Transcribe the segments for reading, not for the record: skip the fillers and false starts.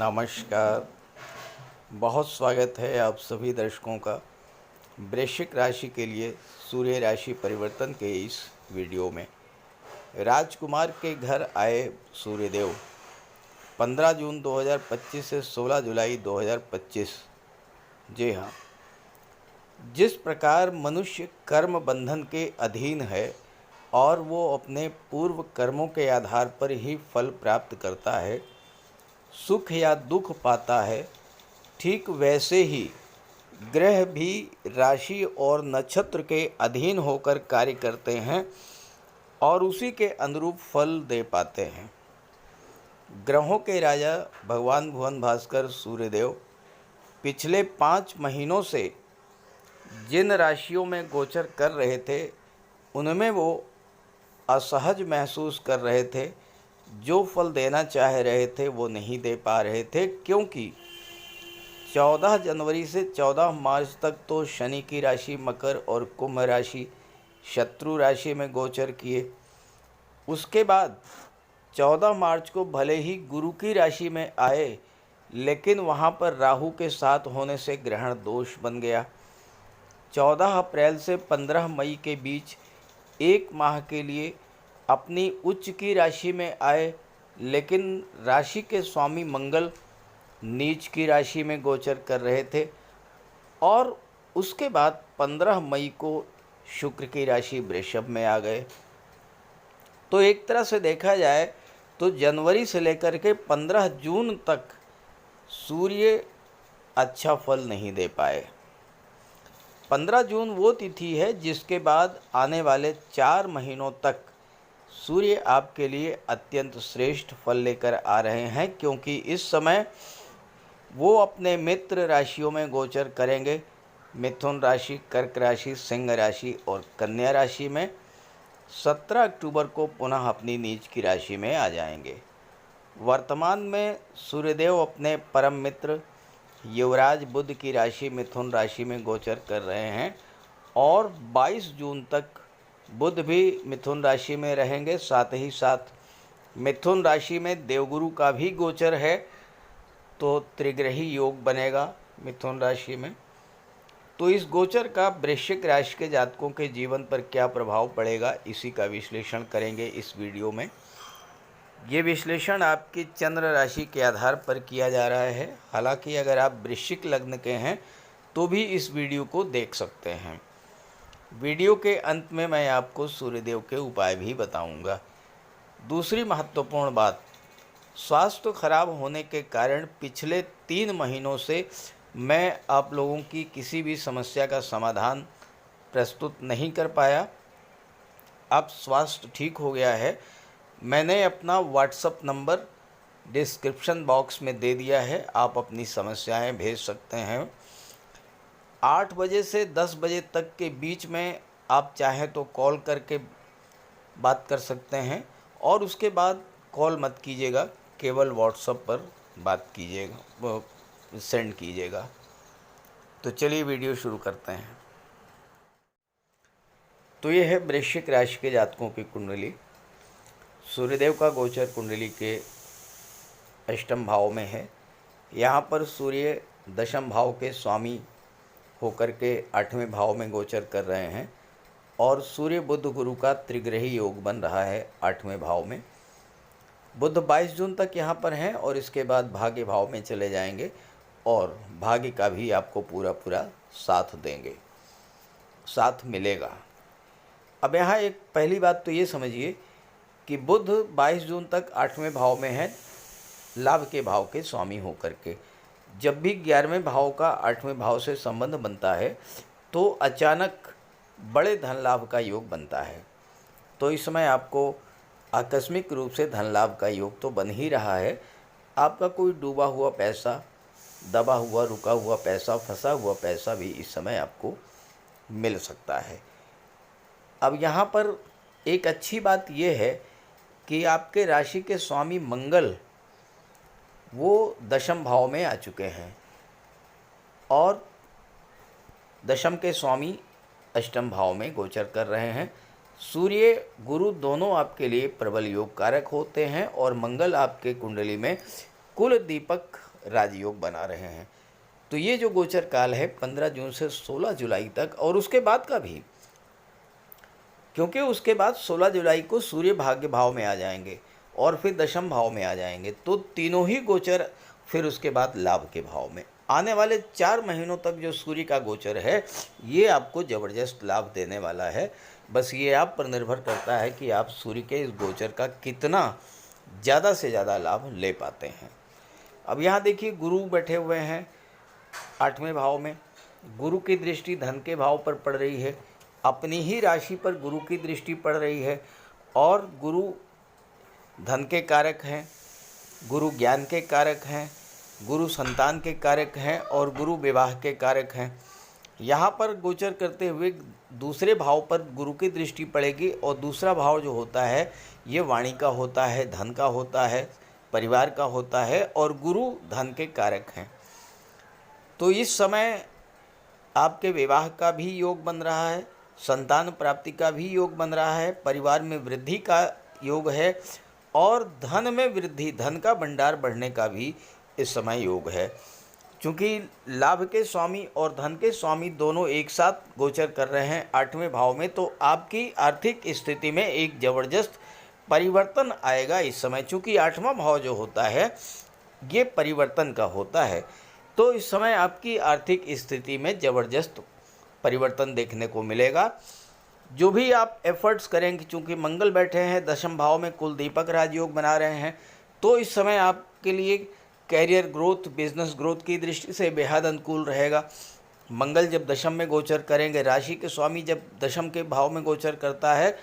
नमस्कार। बहुत स्वागत है आप सभी दर्शकों का वृश्चिक राशि के लिए सूर्य राशि परिवर्तन के इस वीडियो में। राजकुमार के घर आए सूर्यदेव 15 जून 2025 से 16 जुलाई 2025। जी हाँ, जिस प्रकार मनुष्य कर्म बंधन के अधीन है और वो अपने पूर्व कर्मों के आधार पर ही फल प्राप्त करता है, सुख या दुख पाता है, ठीक वैसे ही ग्रह भी राशि और नक्षत्र के अधीन होकर कार्य करते हैं और उसी के अनुरूप फल दे पाते हैं। ग्रहों के राजा भगवान भुवन भास्कर सूर्यदेव पिछले 5 महीनों से जिन राशियों में गोचर कर रहे थे उनमें वो असहज महसूस कर रहे थे। जो फल देना चाह रहे थे वो नहीं दे पा रहे थे, क्योंकि 14 जनवरी से 14 मार्च तक तो शनि की राशि मकर और कुंभ राशि शत्रु राशि में गोचर किए। उसके बाद 14 मार्च को भले ही गुरु की राशि में आए, लेकिन वहाँ पर राहु के साथ होने से ग्रहण दोष बन गया। 14 अप्रैल से 15 मई के बीच एक माह के लिए अपनी उच्च की राशि में आए, लेकिन राशि के स्वामी मंगल नीच की राशि में गोचर कर रहे थे। और उसके बाद 15 मई को शुक्र की राशि वृषभ में आ गए। तो एक तरह से देखा जाए तो जनवरी से लेकर के 15 जून तक सूर्य अच्छा फल नहीं दे पाए। 15 जून वो तिथि है जिसके बाद आने वाले 4 महीनों तक सूर्य आपके लिए अत्यंत श्रेष्ठ फल लेकर आ रहे हैं, क्योंकि इस समय वो अपने मित्र राशियों में गोचर करेंगे। मिथुन राशि, कर्क राशि, सिंह राशि और कन्या राशि में 17 अक्टूबर को पुनः अपनी नीच की राशि में आ जाएंगे। वर्तमान में सूर्यदेव अपने परम मित्र युवराज बुध की राशि मिथुन राशि में गोचर कर रहे हैं और 22 जून तक बुध भी मिथुन राशि में रहेंगे। साथ ही साथ मिथुन राशि में देवगुरु का भी गोचर है, तो त्रिग्रही योग बनेगा मिथुन राशि में। तो इस गोचर का वृश्चिक राशि के जातकों के जीवन पर क्या प्रभाव पड़ेगा, इसी का विश्लेषण करेंगे इस वीडियो में। ये विश्लेषण आपकी चंद्र राशि के आधार पर किया जा रहा है। हालांकि अगर आप वृश्चिक लग्न के हैं तो भी इस वीडियो को देख सकते हैं। वीडियो के अंत में मैं आपको सूर्यदेव के उपाय भी बताऊंगा। दूसरी महत्वपूर्ण बात, स्वास्थ्य खराब होने के कारण पिछले 3 महीनों से मैं आप लोगों की किसी भी समस्या का समाधान प्रस्तुत नहीं कर पाया। अब स्वास्थ्य ठीक हो गया है। मैंने अपना व्हाट्सएप नंबर डिस्क्रिप्शन बॉक्स में दे दिया है, आप अपनी समस्याएं भेज सकते हैं। 8 बजे से 10 बजे तक के बीच में आप चाहें तो कॉल करके बात कर सकते हैं, और उसके बाद कॉल मत कीजिएगा, केवल व्हाट्सएप पर बात कीजिएगा, वो सेंड कीजिएगा। तो चलिए वीडियो शुरू करते हैं। तो ये है वृश्चिक राशि के जातकों की कुंडली। सूर्यदेव का गोचर कुंडली के अष्टम भाव में है। यहाँ पर सूर्य दशम भाव के स्वामी होकर के 8वें भाव में गोचर कर रहे हैं और सूर्य बुध गुरु का त्रिग्रही योग बन रहा है 8वें भाव में। बुध 22 जून तक यहाँ पर हैं और इसके बाद भाग्य भाव में चले जाएंगे और भाग्य का भी आपको पूरा साथ देंगे, साथ मिलेगा। अब यहाँ एक पहली बात तो ये समझिए कि बुध 22 जून तक 8वें भाव में है, लाभ के भाव के स्वामी होकर के। जब भी 11वें भाव का 8वें भाव से संबंध बनता है तो अचानक बड़े धन लाभ का योग बनता है। तो इस समय आपको आकस्मिक रूप से धन लाभ का योग तो बन ही रहा है। आपका कोई डूबा हुआ पैसा, दबा हुआ, रुका हुआ पैसा, फंसा हुआ पैसा भी इस समय आपको मिल सकता है। अब यहाँ पर एक अच्छी बात यह है कि आपके राशि के स्वामी मंगल वो दशम भाव में आ चुके हैं और दशम के स्वामी अष्टम भाव में गोचर कर रहे हैं। सूर्य गुरु दोनों आपके लिए प्रबल योग कारक होते हैं और मंगल आपके कुंडली में कुल दीपक राजयोग बना रहे हैं। तो ये जो गोचर काल है 15 जून से 16 जुलाई तक, और उसके बाद का भी, क्योंकि उसके बाद 16 जुलाई को सूर्य भाग्य भाव में आ जाएंगे और फिर दशम भाव में आ जाएंगे। तो तीनों ही गोचर फिर उसके बाद लाभ के भाव में। आने वाले 4 महीनों तक जो सूर्य का गोचर है ये आपको ज़बरदस्त लाभ देने वाला है। बस ये आप पर निर्भर करता है कि आप सूर्य के इस गोचर का कितना ज़्यादा से ज़्यादा लाभ ले पाते हैं। अब यहाँ देखिए, गुरु बैठे हुए हैं 8वें भाव में। गुरु की दृष्टि धन के भाव पर पड़ रही है, अपनी ही राशि पर गुरु की दृष्टि पड़ रही है। और गुरु धन के कारक हैं, गुरु ज्ञान के कारक हैं, गुरु संतान के कारक हैं और गुरु विवाह के कारक हैं। यहाँ पर गोचर करते हुए दूसरे भाव पर गुरु की दृष्टि पड़ेगी, और दूसरा भाव जो होता है ये वाणी का होता है, धन का होता है, परिवार का होता है, और गुरु धन के कारक हैं। तो इस समय आपके विवाह का भी योग बन रहा है, संतान प्राप्ति का भी योग बन रहा है, परिवार में वृद्धि का योग है, और धन में वृद्धि, धन का भंडार बढ़ने का भी इस समय योग है। क्योंकि लाभ के स्वामी और धन के स्वामी दोनों एक साथ गोचर कर रहे हैं 8वें भाव में, तो आपकी आर्थिक स्थिति में एक ज़बरदस्त परिवर्तन आएगा इस समय। चूँकि 8वां भाव जो होता है ये परिवर्तन का होता है, तो इस समय आपकी आर्थिक स्थिति में ज़बरदस्त परिवर्तन देखने को मिलेगा। जो भी आप एफर्ट्स करेंगे, चूँकि मंगल बैठे हैं दशम भाव में, कुल दीपक राजयोग बना रहे हैं, तो इस समय आपके लिए कैरियर ग्रोथ, बिजनेस ग्रोथ की दृष्टि से बेहद अनुकूल रहेगा। मंगल जब दशम में गोचर करेंगे, राशि के स्वामी जब दशम के भाव में गोचर करता है,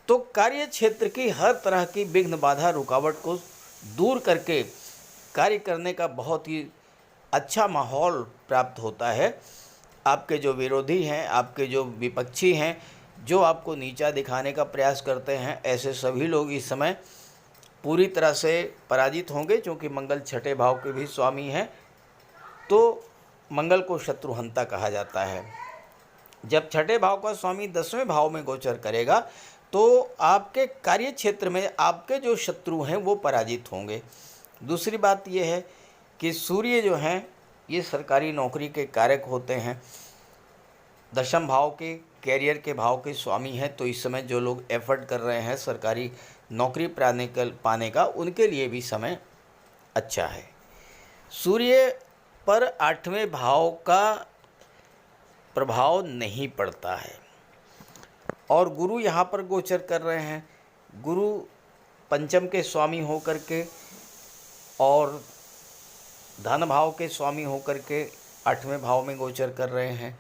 तो कार्य क्षेत्र की हर तरह की विघ्न बाधा रुकावट को दूर करके कार्य करने का बहुत ही अच्छा माहौल प्राप्त होता है। आपके जो विरोधी हैं, आपके जो विपक्षी हैं, जो आपको नीचा दिखाने का प्रयास करते हैं, ऐसे सभी लोग इस समय पूरी तरह से पराजित होंगे। क्योंकि मंगल 6ठे भाव के भी स्वामी हैं, तो मंगल को शत्रुहंता कहा जाता है। जब 6ठे भाव का स्वामी 10वें भाव में गोचर करेगा, तो आपके कार्य क्षेत्र में आपके जो शत्रु हैं वो पराजित होंगे। दूसरी बात यह है कि सूर्य जो हैं ये सरकारी नौकरी के कारक होते हैं, दशम भाव के कैरियर के भाव के स्वामी हैं। तो इस समय जो लोग एफर्ट कर रहे हैं सरकारी नौकरी पाने का, उनके लिए भी समय अच्छा है। सूर्य पर 8वें भाव का प्रभाव नहीं पड़ता है, और गुरु यहाँ पर गोचर कर रहे हैं। गुरु पंचम के स्वामी होकर के और धन भाव के स्वामी होकर के 8वें भाव में गोचर कर रहे हैं।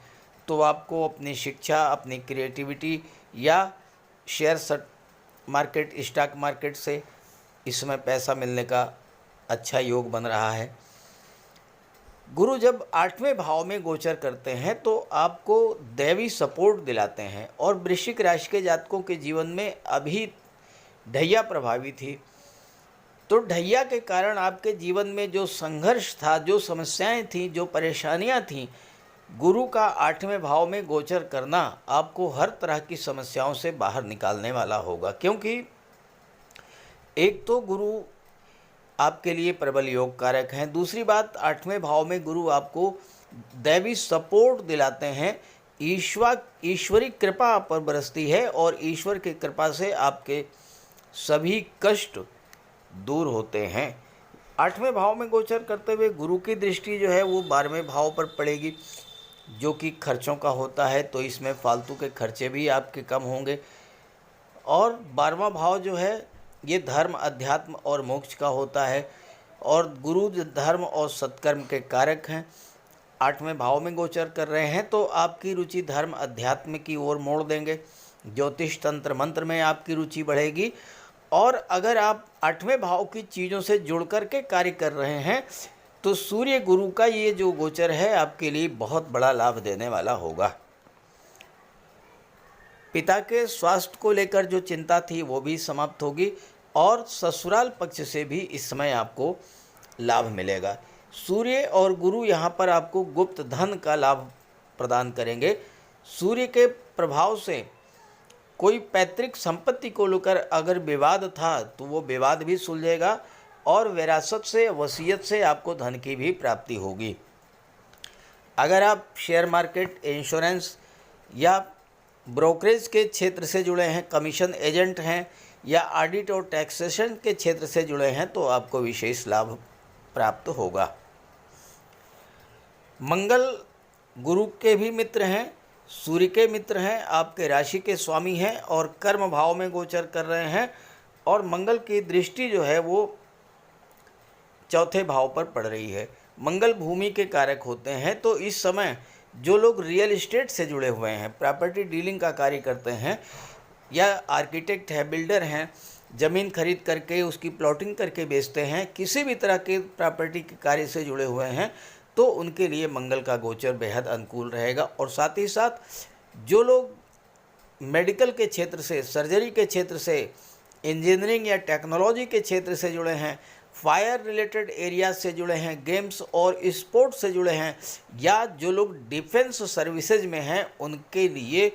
तो आपको अपनी शिक्षा, अपनी क्रिएटिविटी या शेयर मार्केट, स्टॉक मार्केट से इसमें पैसा मिलने का अच्छा योग बन रहा है। गुरु जब 8वें भाव में गोचर करते हैं तो आपको दैवी सपोर्ट दिलाते हैं। और वृश्चिक राशि के जातकों के जीवन में अभी ढैया प्रभावी थी, तो ढैया के कारण आपके जीवन में जो संघर्ष था, जो समस्याएं थीं, जो परेशानियां थीं, गुरु का 8वें भाव में गोचर करना आपको हर तरह की समस्याओं से बाहर निकालने वाला होगा। क्योंकि एक तो गुरु आपके लिए प्रबल योग कारक हैं, दूसरी बात 8वें भाव में गुरु आपको दैवी सपोर्ट दिलाते हैं। ईश्वरी कृपा आप पर बरसती है, और ईश्वर की कृपा से आपके सभी कष्ट दूर होते हैं। 8वें भाव में गोचर करते हुए गुरु की दृष्टि जो है वो 12वें भाव पर पड़ेगी, जो कि खर्चों का होता है। तो इसमें फालतू के खर्चे भी आपके कम होंगे। और 12वां भाव जो है ये धर्म, अध्यात्म और मोक्ष का होता है, और गुरु धर्म और सत्कर्म के कारक हैं। 8वें भाव में गोचर कर रहे हैं, तो आपकी रुचि धर्म अध्यात्म की ओर मोड़ देंगे। ज्योतिष तंत्र मंत्र में आपकी रुचि बढ़ेगी। और अगर आप 8वें भाव की चीज़ों से जुड़ कर के कार्य कर रहे हैं, तो सूर्य गुरु का ये जो गोचर है आपके लिए बहुत बड़ा लाभ देने वाला होगा। पिता के स्वास्थ्य को लेकर जो चिंता थी वो भी समाप्त होगी, और ससुराल पक्ष से भी इस समय आपको लाभ मिलेगा। सूर्य और गुरु यहाँ पर आपको गुप्त धन का लाभ प्रदान करेंगे। सूर्य के प्रभाव से कोई पैतृक संपत्ति को लेकर अगर विवाद था तो वो विवाद भी सुलझेगा, और विरासत से, वसीयत से आपको धन की भी प्राप्ति होगी। अगर आप शेयर मार्केट, इंश्योरेंस या ब्रोकरेज के क्षेत्र से जुड़े हैं, कमीशन एजेंट हैं या ऑडिट और टैक्सेशन के क्षेत्र से जुड़े हैं तो आपको विशेष लाभ प्राप्त होगा। मंगल गुरु के भी मित्र हैं, सूर्य के मित्र हैं, आपके राशि के स्वामी हैं और कर्म भाव में गोचर कर रहे हैं और मंगल की दृष्टि जो है वो चौथे भाव पर पड़ रही है। मंगल भूमि के कारक होते हैं, तो इस समय जो लोग रियल एस्टेट से जुड़े हुए हैं, प्रॉपर्टी डीलिंग का कार्य करते हैं या आर्किटेक्ट है, बिल्डर हैं, ज़मीन खरीद करके उसकी प्लॉटिंग करके बेचते हैं, किसी भी तरह के प्रॉपर्टी के कार्य से जुड़े हुए हैं, तो उनके लिए मंगल का गोचर बेहद अनुकूल रहेगा। और साथ ही साथ जो लोग मेडिकल के क्षेत्र से, सर्जरी के क्षेत्र से, इंजीनियरिंग या टेक्नोलॉजी के क्षेत्र से जुड़े हैं, फायर रिलेटेड एरिया से जुड़े हैं, गेम्स और स्पोर्ट्स से जुड़े हैं या जो लोग डिफेंस सर्विसेज में हैं, उनके लिए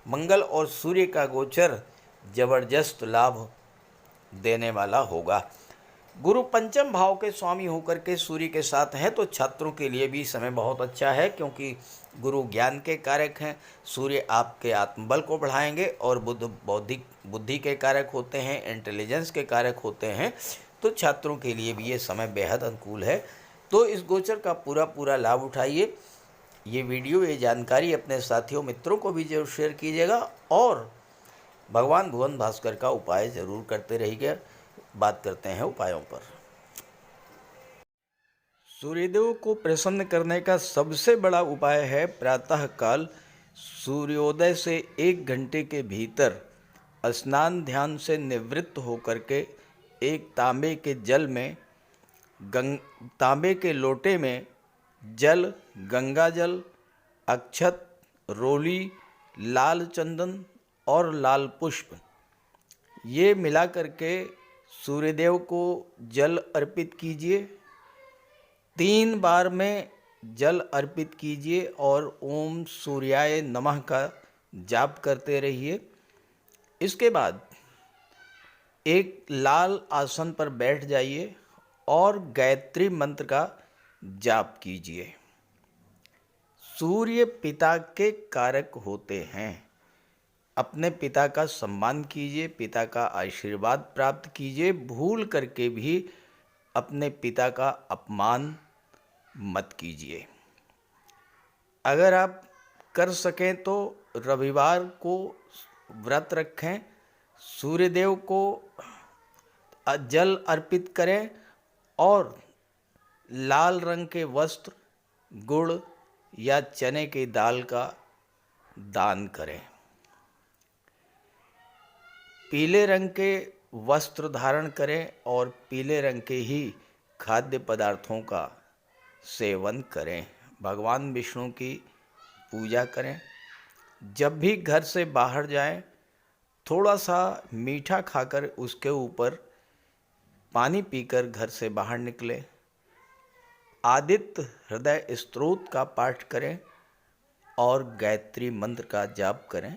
मंगल और सूर्य का गोचर ज़बरदस्त लाभ देने वाला होगा। गुरु पंचम भाव के स्वामी होकर के सूर्य के साथ हैं, तो छात्रों के लिए भी समय बहुत अच्छा है, क्योंकि गुरु ज्ञान के कारक हैं। सूर्य आपके आत्मबल को बढ़ाएंगे और बुद्ध बौद्धिक बुद्धि के कारक होते हैं, इंटेलिजेंस के कारक होते हैं, तो छात्रों के लिए भी ये समय बेहद अनुकूल है। तो इस गोचर का पूरा लाभ उठाइए। ये वीडियो, ये जानकारी अपने साथियों, मित्रों को भी जरूर शेयर कीजिएगा और भगवान भुवन भास्कर का उपाय ज़रूर करते रहिएगा। बात करते हैं उपायों पर। सूर्यदेव को प्रसन्न करने का सबसे बड़ा उपाय है प्रातःकाल सूर्योदय से 1 घंटे के भीतर स्नान ध्यान से निवृत्त होकर के एक तांबे के लोटे में जल, गंगा जल, अक्षत, रोली, लाल चंदन और लाल पुष्प ये मिला करके सूर्यदेव को जल अर्पित कीजिए। 3 बार में जल अर्पित कीजिए और ओम सूर्याय नमः का जाप करते रहिए। इसके बाद एक लाल आसन पर बैठ जाइए और गायत्री मंत्र का जाप कीजिए। सूर्य पिता के कारक होते हैं। अपने पिता का सम्मान कीजिए, पिता का आशीर्वाद प्राप्त कीजिए। भूल करके भी अपने पिता का अपमान मत कीजिए। अगर आप कर सकें तो रविवार को व्रत रखें, सूर्यदेव को जल अर्पित करें और लाल रंग के वस्त्र, गुड़ या चने की दाल का दान करें। पीले रंग के वस्त्र धारण करें और पीले रंग के ही खाद्य पदार्थों का सेवन करें। भगवान विष्णु की पूजा करें। जब भी घर से बाहर जाएं, थोड़ा सा मीठा खाकर उसके ऊपर पानी पीकर घर से बाहर निकलें। आदित्य हृदय स्तोत्र का पाठ करें और गायत्री मंत्र का जाप करें।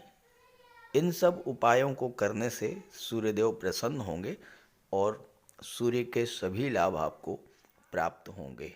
इन सब उपायों को करने से सूर्यदेव प्रसन्न होंगे और सूर्य के सभी लाभ आपको प्राप्त होंगे।